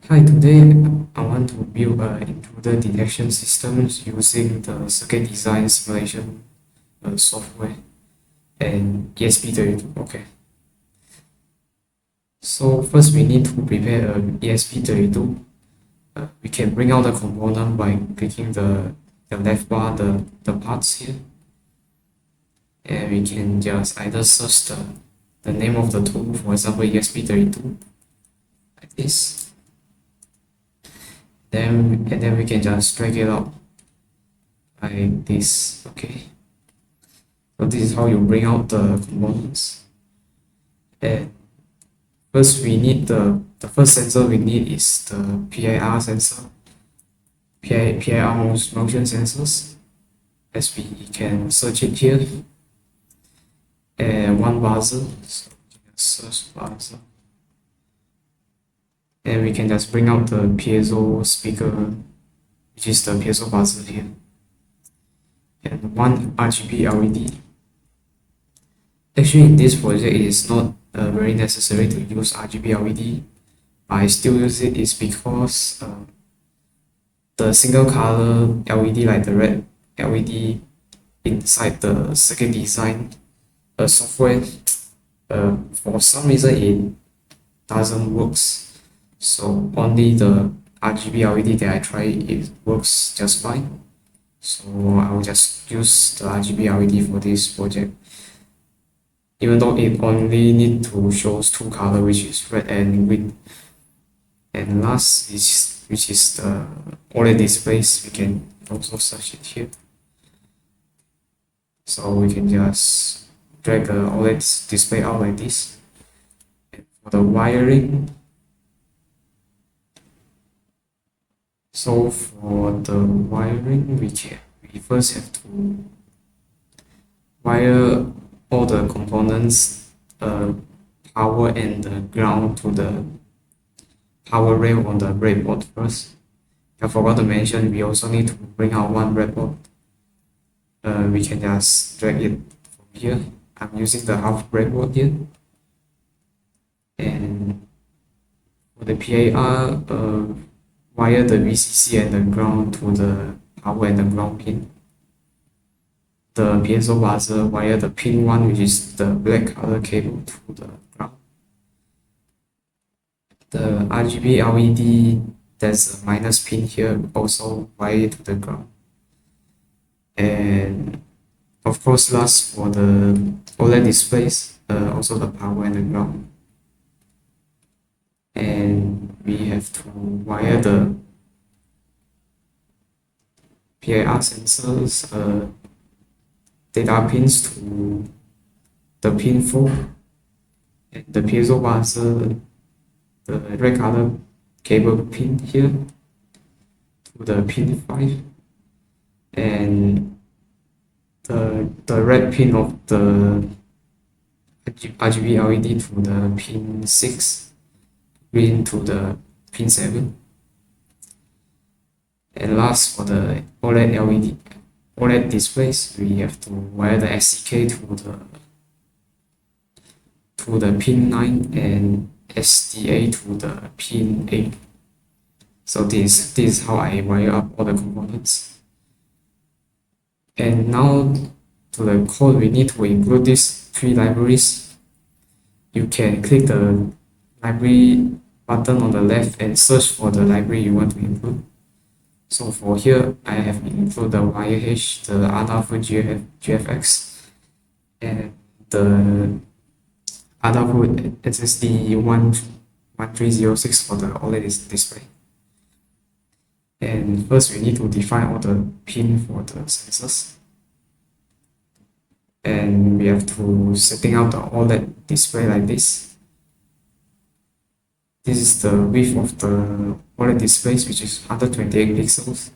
Hi, today I want to build an intruder detection system using the Cirkit Design simulation software and ESP32. Okay, so first we need to prepare an ESP32. We can bring out the component by clicking the left bar, the parts here, and we can just either search the name of the tool, for example ESP32, like this. And then we can just drag it out like this. Okay, so this is how you bring out the components. And first we need the first sensor we need is the PIR sensor, PIR motion sensors, as we can search it here, and one buzzer, so search buzzer, and we can just bring out the piezo speaker, which is the piezo buzzer here, and one RGB LED. Actually, in this project, it is not very necessary to use RGB LED, but I still use it is because the single color LED, like the red LED inside the Cirkit Design software, for some reason it doesn't work. So only the RGB LED that I try, it works just fine. So I will just use the RGB LED for this project, even though it only need to show two color, which is red and green. And last is which is the OLED displays. We can also search it here. So we can just drag the OLED display out like this. And for the wiring, so for the wiring, we first have to wire all the components, power and the ground to the power rail on the breadboard first. I forgot to mention, we also need to bring out one breadboard. We can just drag it from here. I'm using the half breadboard here. And for the PIR, wire the VCC and the ground to the power and the ground pin. The piezo buzzer, wire the pin 1, which is the black color cable, to the ground. The RGB LED, there's a minus pin here, also wire to the ground. And of course, last for the OLED displays, also the power and the ground. And we have to wire the PIR sensors, data pins to the pin 4, and the piezo buzzer, the red color cable pin here, to the pin 5, and the red pin of the RGB LED to the pin 6, green to the pin 7. And last, for the OLED displays, we have to wire the SCK to the pin 9 and SDA to the pin 8. So this is how I wire up all the components. And now to the code, we need to include these 3 libraries. You can click the library button on the left and search for the library you want to include. So for here, I have included the YH, the Adafruit GFX, and the Adafruit SSD 1306 for the OLED display. And first, we need to define all the pin for the sensors. And we have to setting out the OLED display like this. This is the width of the OLED displays, which is 128 pixels,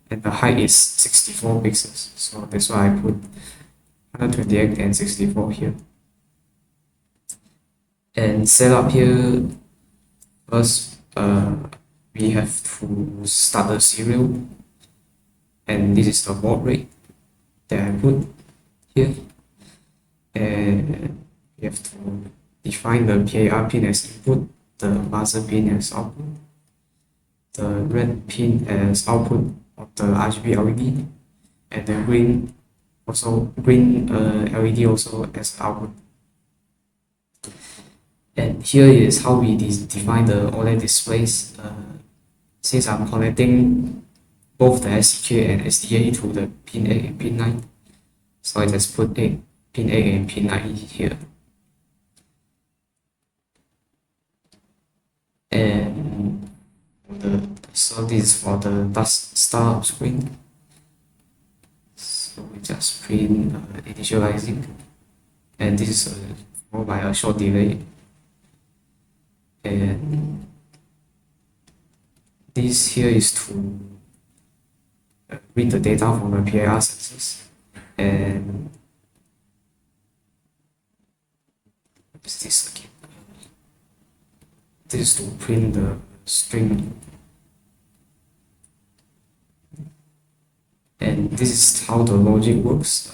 and the height is 64 pixels. So that's why I put 128 and 64 here. And set up here, first, we have to start the serial, and this is the baud rate that I put here. And we have to define the PIR pin as input, the buzzer pin as output, the red pin as output of the RGB LED, and the green LED also as output. And here is how we define the OLED displays. Since I'm connecting both the SDK and SDA to the pin 8 and pin 9, so I just put pin 8 and pin 9 here. And so this is for the startup screen. So we just print initializing, and this is followed by a short delay. And this here is to read the data from the PIR sensors, and what's this again? This is to print the string, and this is how the logic works.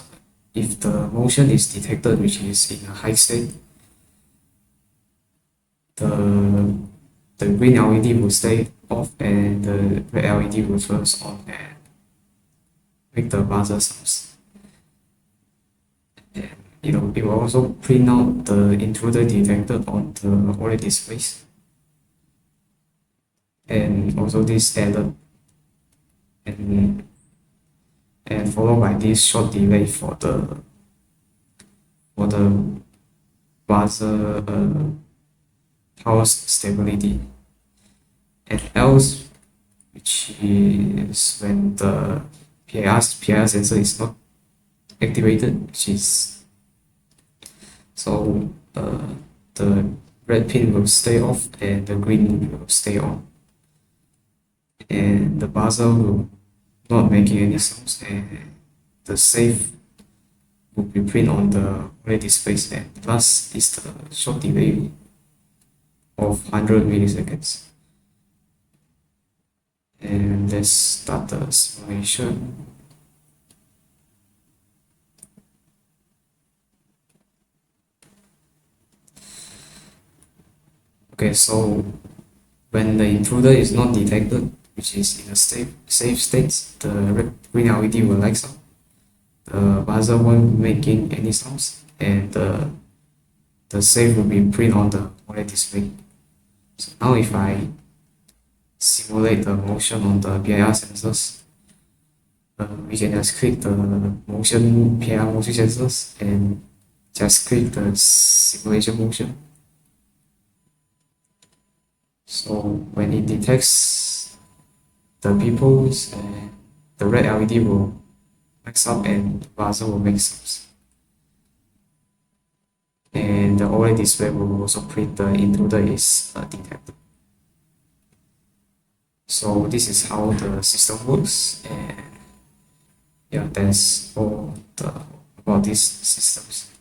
If the motion is detected, which is in a high state, the green LED will stay off and the red LED will turn on and make the buzzer sounds. And it will also print out the intruder detected on the OLED displays. And also this added, and followed by this short delay for the buzzer power stability. And else, which is when the PIR sensor is not activated, which is so the red pin will stay off and the green will stay on, and the buzzer will not making any sounds, and the safe will be print on the OLED displays. And last is the short delay of 100 milliseconds. And let's start the simulation. Okay, so when the intruder is not detected, which is in a safe state, the green LED will light up. The buzzer won't making any sounds, and the safe will be print on the OLED display. So now if I simulate the motion on the PIR sensors, we can just click the PIR motion sensors and just click the simulation motion. So when it detects the pupils, the red LED will light up and the buzzer will make sounds. And the OLED display will also print the intruder is detected. So this is how the system works, and yeah, that's all about these systems.